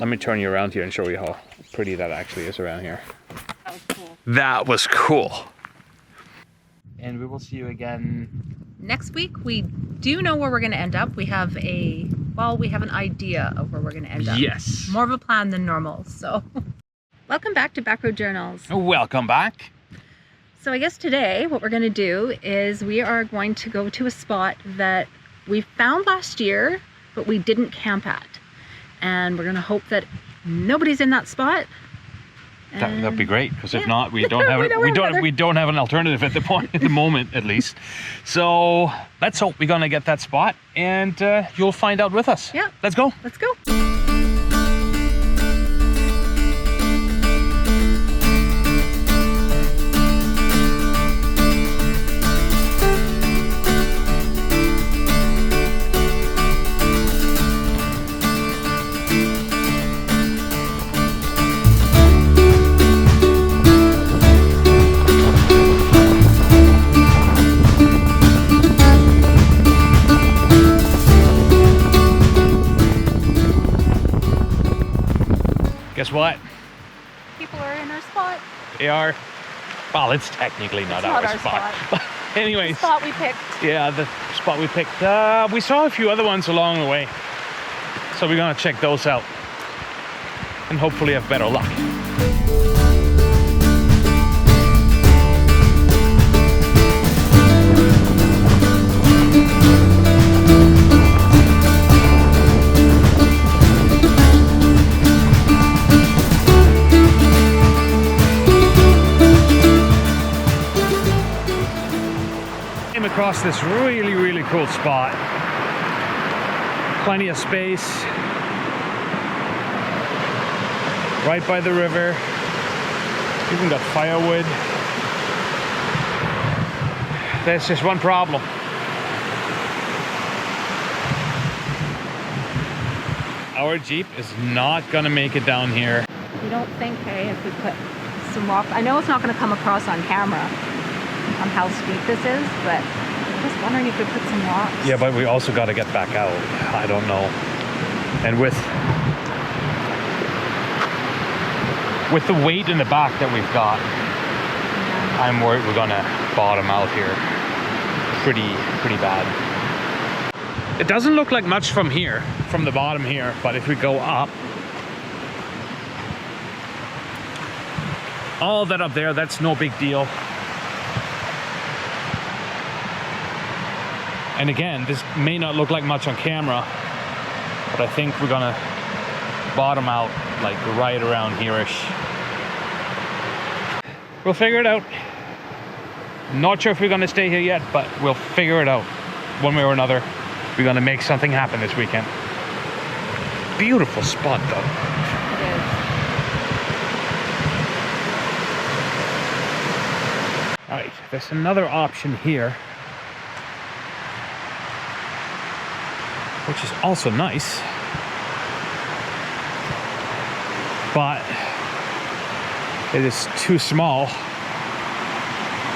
Let me turn you around here and show you how pretty that actually is around here. That was cool. That was cool. And we will see you again next week. We do know where we're going to end up. We have we have an idea of where we're going to end up. Yes. More of a plan than normal. So welcome back to Backroad Journals. Welcome back. So I guess today what we're going to do is we are going to go to a spot that we found last year, but we didn't camp at. And we're going to hope that nobody's in that spot. That'd be great, because if not, we don't have an alternative at the moment, at least. So let's hope we're gonna get that spot, and you'll find out with us. Yeah. Let's go. Let's go. Guess what? People are in our spot. They are. Well, it's technically not our spot. But anyways. The spot we picked. Yeah, the spot we picked. We saw a few other ones along the way. So we're gonna check those out. And hopefully have better luck. Across this really cool spot. Plenty of space. Right by the river. Even got firewood. There's just one problem. Our Jeep is not gonna make it down here. You don't think, hey, if we put some rocks, I know it's not gonna come across on camera on how steep this is, but I'm just wondering if we put some rocks. Yeah, but we also got to get back out. I don't know. And with the weight in the back that we've got, I'm worried we're gonna bottom out here pretty bad. It doesn't look like much from here, from the bottom here, but if we go up, all that up there, that's no big deal. And again, this may not look like much on camera, but I think we're gonna bottom out like right around here-ish. We'll figure it out. Not sure if we're gonna stay here yet, but we'll figure it out. One way or another, we're gonna make something happen this weekend. Beautiful spot though. It is. All right, there's another option here, which is also nice, but it is too small,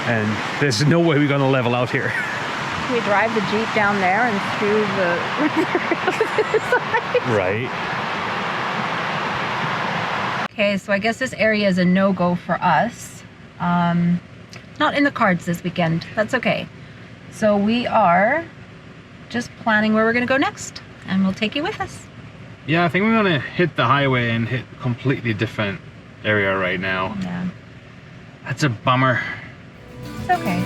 and there's no way we're gonna level out here. We drive the Jeep down there and through the side. Right. Okay, so I guess this area is a no-go for us. Not in the cards this weekend. That's okay. So we are just planning where we're gonna go next, and we'll take you with us. Yeah, I think we're gonna hit the highway and hit a completely different area right now. Yeah. That's a bummer. It's okay.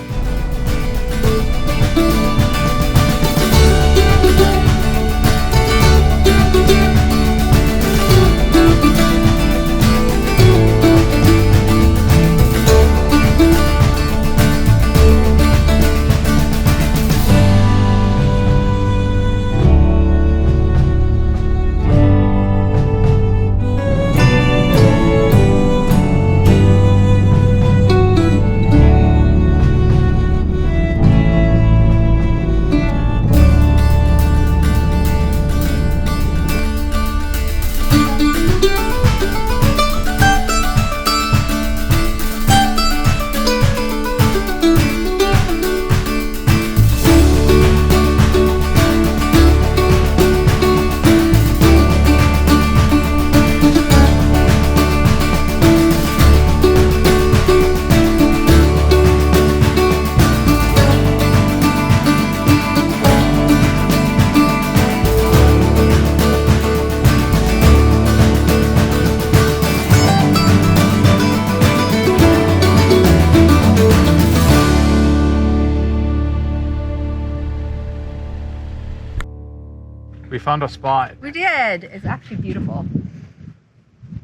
found a spot. We did. It's actually beautiful.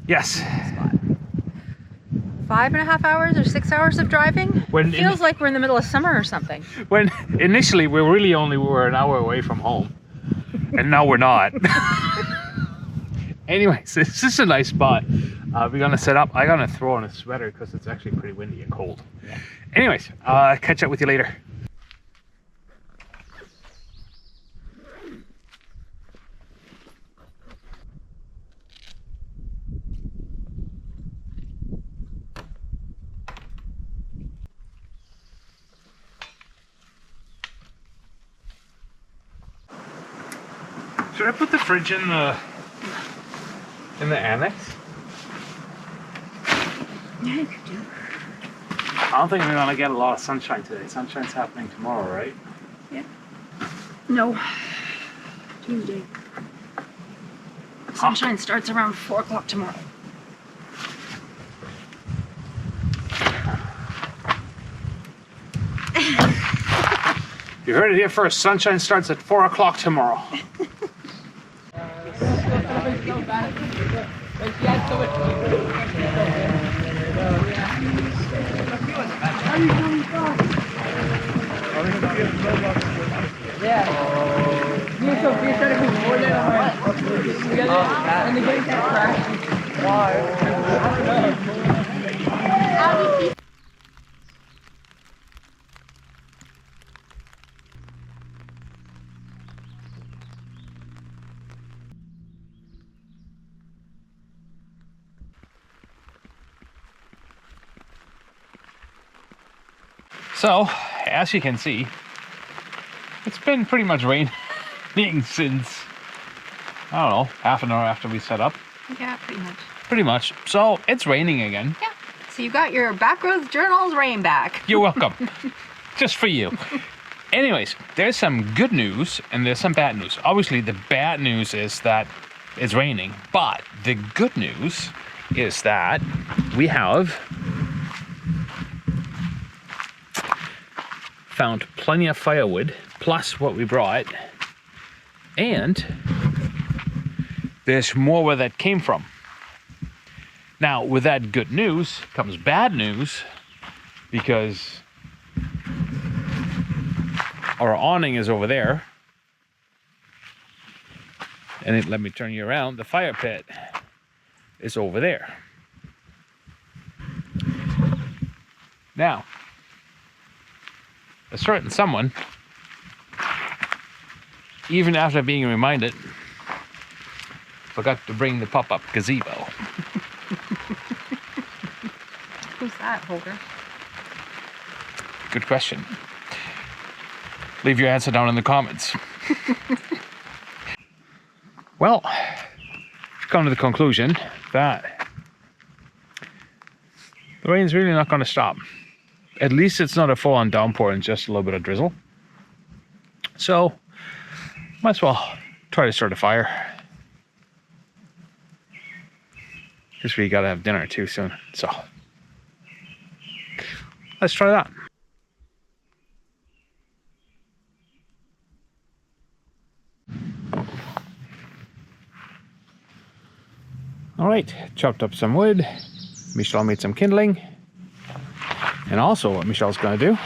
Yes. Spot. 5.5 hours or 6 hours of driving. When it feels like we're in the middle of summer or something. When initially we were an hour away from home, and now we're not. Anyways, this is a nice spot. We're gonna set up. I'm gonna throw on a sweater because it's actually pretty windy and cold. Yeah. Anyways, catch up with you later. Should I put the fridge in the annex? Yeah, you could do. I don't think we're gonna get a lot of sunshine today. Sunshine's happening tomorrow, right? Yeah. No. Tuesday. Sunshine starts around 4 o'clock tomorrow. You heard it here first. Sunshine starts at 4 o'clock tomorrow. So, as you can see, it's been pretty much raining since, I don't know, half an hour after we set up. Yeah, pretty much. Pretty much. So, it's raining again. Yeah. So you got your Backroad Journals rain back. You're welcome. Just for you. Anyways, there's some good news and there's some bad news. Obviously, the bad news is that it's raining, but the good news is that we have found plenty of firewood, plus what we brought, and there's more where that came from. Now, with that good news comes bad news, because our awning is over there, and let me turn you around, the fire pit is over there. Now, a certain someone, even after being reminded, forgot to bring the pop-up gazebo. Who's that, Holger? Good question. Leave your answer down in the comments. Well, I've come to the conclusion that the rain's really not going to stop. At least it's not a full-on downpour and just a little bit of drizzle. So, might as well try to start a fire. Because we gotta have dinner too soon. So, let's try that. All right, chopped up some wood. Michelle made some kindling. And also what Michelle's gonna do,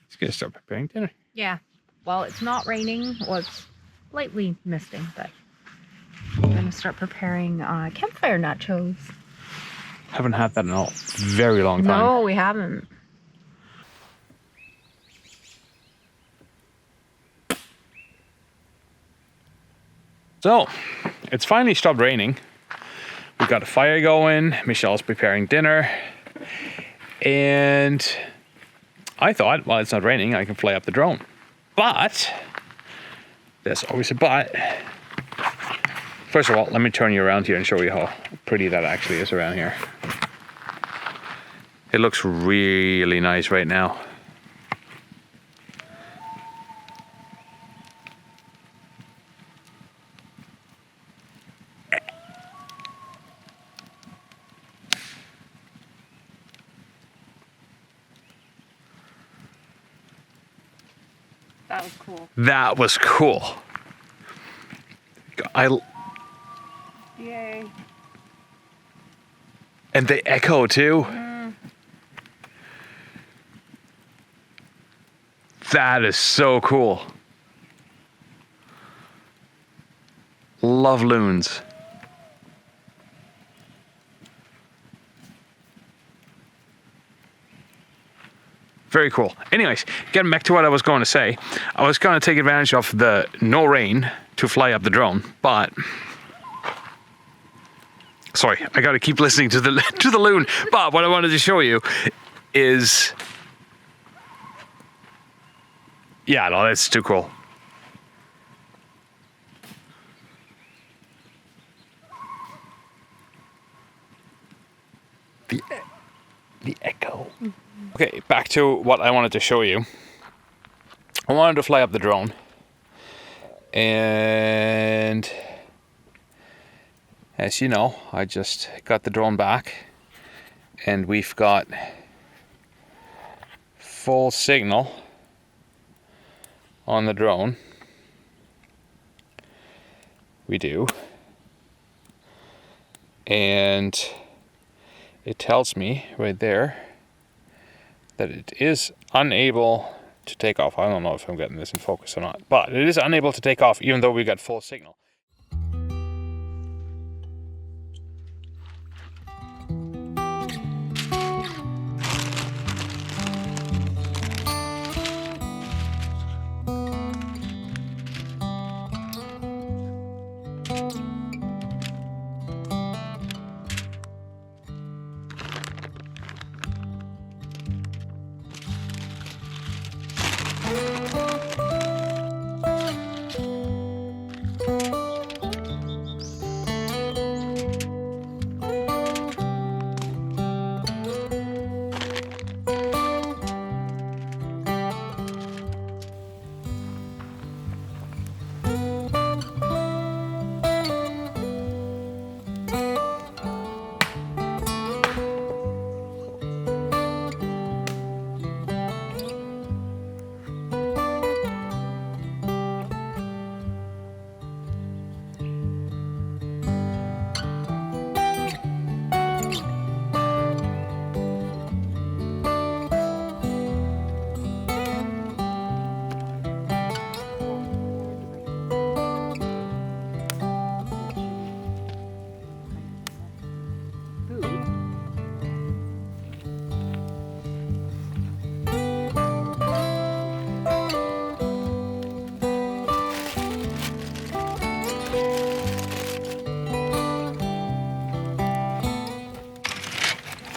she's gonna start preparing dinner. Yeah. Well, it's not raining. Well, it's lightly misting, but I'm gonna start preparing campfire nachos. Haven't had that in a very long time. No, we haven't. So, it's finally stopped raining. We've got a fire going, Michelle's preparing dinner, and I thought, well, it's not raining, I can fly up the drone. But, there's always a but. First of all, let me turn you around here and show you how pretty that actually is around here. It looks really nice right now. That was cool. That was cool. Yay. And they echo too. That is so cool. Love loons. Very cool. Anyways, getting back to what I was going to say. I was going to take advantage of the no rain to fly up the drone, but sorry, I got to keep listening to the loon. But what I wanted to show you is, yeah, no, that's too cool. The echo. Okay, back to what I wanted to show you. I wanted to fly up the drone, and as you know, I just got the drone back, and we've got full signal on the drone. We do. And it tells me right there that it is unable to take off. I don't know if I'm getting this in focus or not, but it is unable to take off even though we got full signal.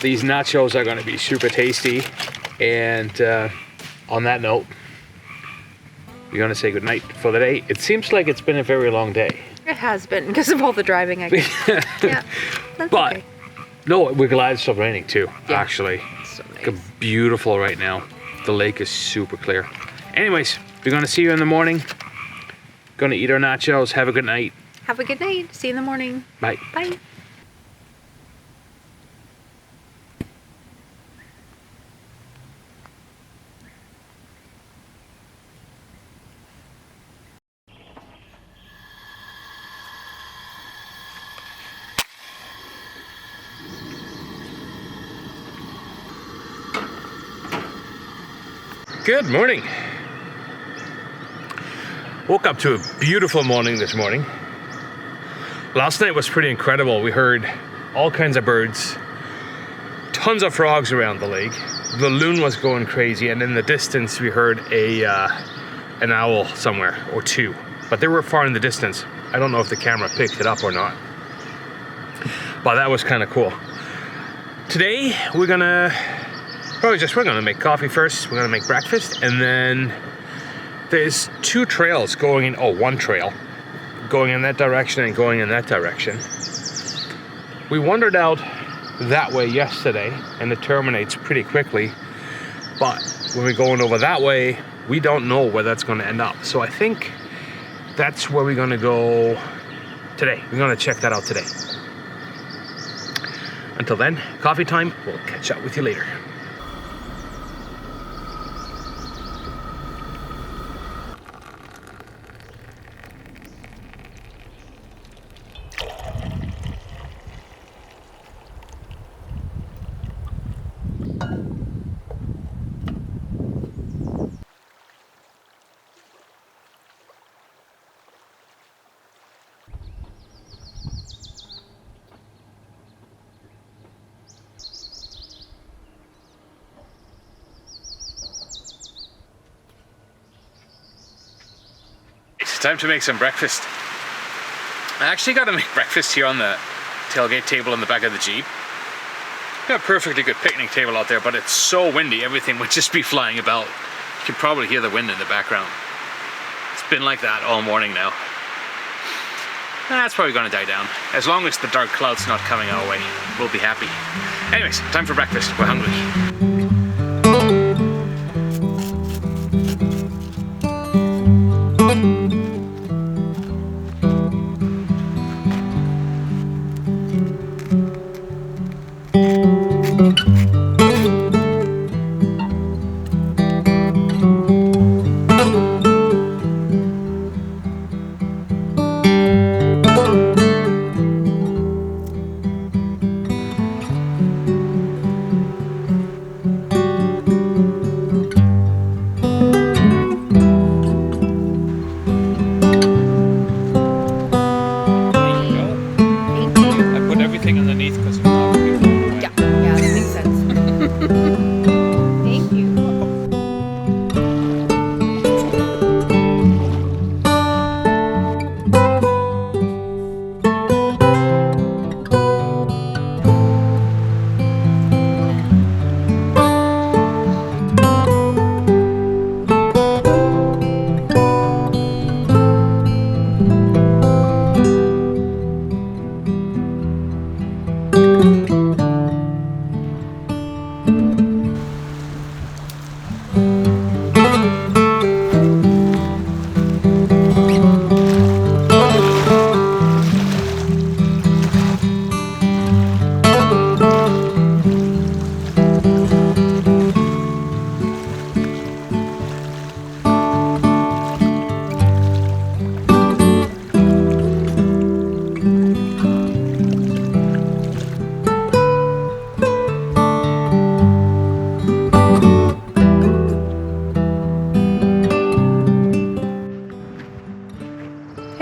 These nachos are going to be super tasty, and on that note, we're going to say goodnight for the day. It seems like it's been a very long day. It has been because of all the driving, I guess. Yeah, that's but okay. no, we're glad it stopped raining too. Yeah. Actually, It's so nice. it's beautiful right now. The lake is super clear. Anyways, we're going to see you in the morning. Going to eat our nachos. Have a good night. Have a good night. See you in the morning. Bye. Bye. Good morning. Woke up to a beautiful morning this morning. Last night was pretty incredible. We heard all kinds of birds, tons of frogs around the lake. The loon was going crazy, and in the distance we heard an owl somewhere or two, but they were far in the distance. I don't know if the camera picked it up or not, but that was kind of cool. Today we're gonna make coffee first. We're gonna make breakfast, and then there's two trails going in. Oh, one trail going in that direction and going in that direction. We wandered out that way yesterday, and it terminates pretty quickly. But when we're going over that way, we don't know where that's going to end up. So I think that's where we're going to go today. We're going to check that out today. Until then, coffee time. We'll catch up with you later. time to make some breakfast. I actually got to make breakfast here on the tailgate table in the back of the Jeep. Got a perfectly good picnic table out there, but it's so windy, everything would just be flying about. You can probably hear the wind in the background. It's been like that all morning now. That's probably gonna die down. As long as the dark cloud's not coming our way, we'll be happy. Anyways, time for breakfast. We're hungry.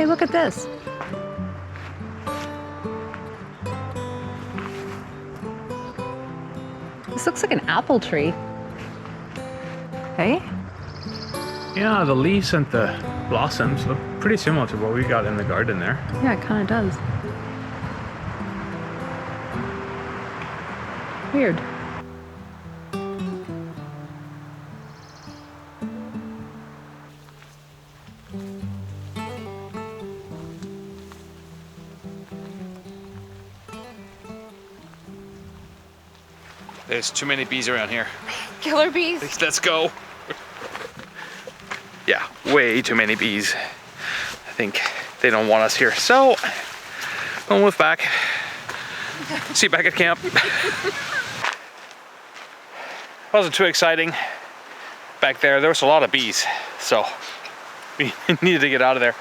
Look at this. This looks like an apple tree. Hey? Yeah, the leaves and the blossoms look pretty similar to what we got in the garden there. Yeah, it kind of does. Weird. There's too many bees around here. Killer bees. Let's go. Yeah, way too many bees. I think they don't want us here. So, we'll move back. See you back at camp. Wasn't too exciting. Back there was a lot of bees. So, we needed to get out of there.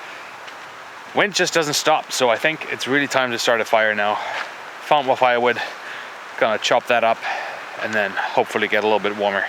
Wind just doesn't stop. So I think it's really time to start a fire now. Found more firewood. Gonna chop that up and then hopefully get a little bit warmer.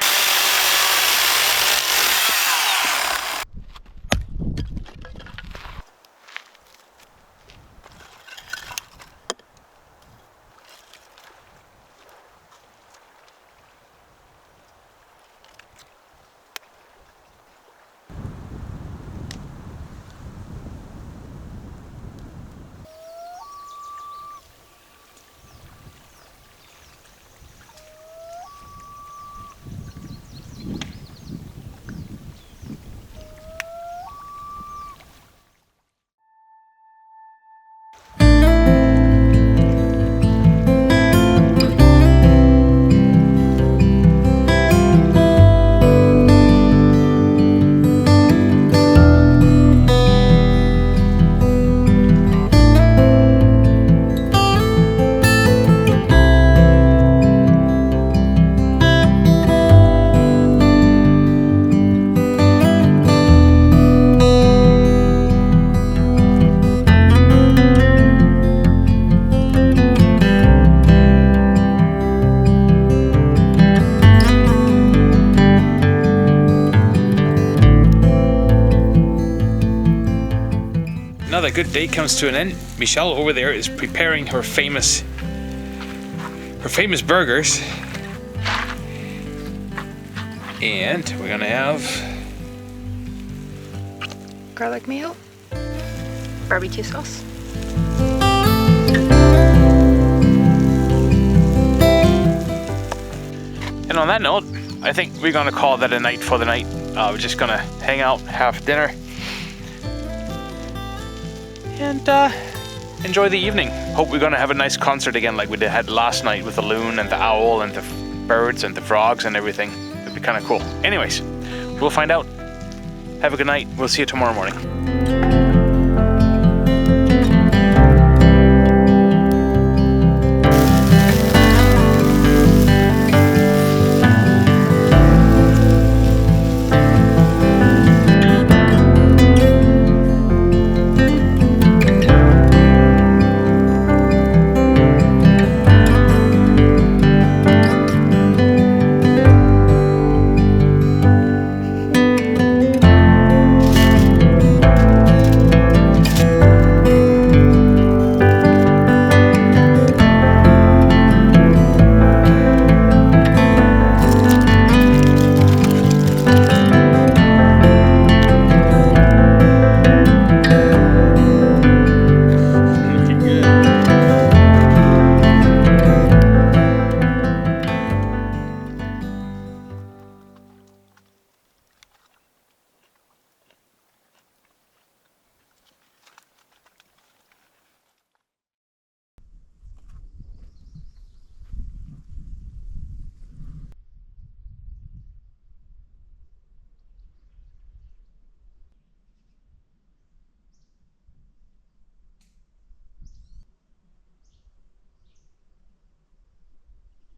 Now that good day comes to an end, Michelle over there is preparing her famous burgers. And we're gonna have Garlic mayo. barbecue sauce. And on that note, I think we're gonna call that a night for the night. We're just gonna hang out, have dinner, and enjoy the evening. Hope we're gonna have a nice concert again like we had last night with the loon and the owl and the birds and the frogs and everything. It'd be kind of cool. Anyways, we'll find out. Have a good night. We'll see you tomorrow morning.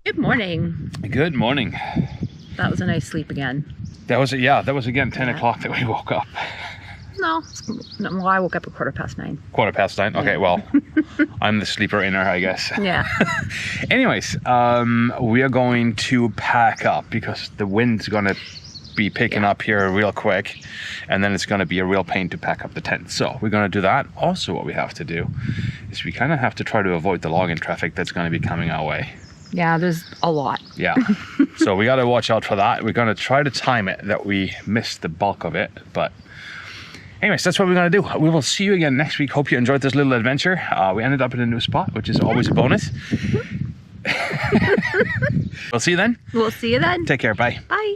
Good morning. Good morning. That was a nice sleep again. That was again 10 o'clock that we woke up. No, well, I woke up at 9:15. 9:15. Okay, well, I'm the sleeper inner, I guess. Yeah. Anyways, we are going to pack up because the wind's gonna be picking up here real quick, and then it's gonna be a real pain to pack up the tent. So we're gonna do that. Also, what we have to do is we kind of have to try to avoid the login traffic that's gonna be coming our way. Yeah, there's a lot. Yeah. So we got to watch out for that. We're going to try to time it that we miss the bulk of it. But anyways, that's what we're going to do. We will see you again next week. Hope you enjoyed this little adventure. We ended up in a new spot, which is always a bonus. We'll see you then. We'll see you then. Take care. Bye. Bye.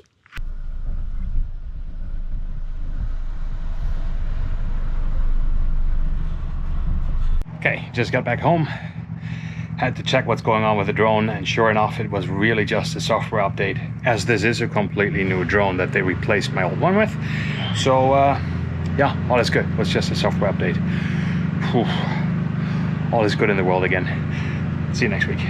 Okay, just got back home. Had to check what's going on with the drone, and sure enough, it was really just a software update, as this is a completely new drone that they replaced my old one with. So yeah, all is good. It was just a software update. Whew. All is good in the world again. See you next week.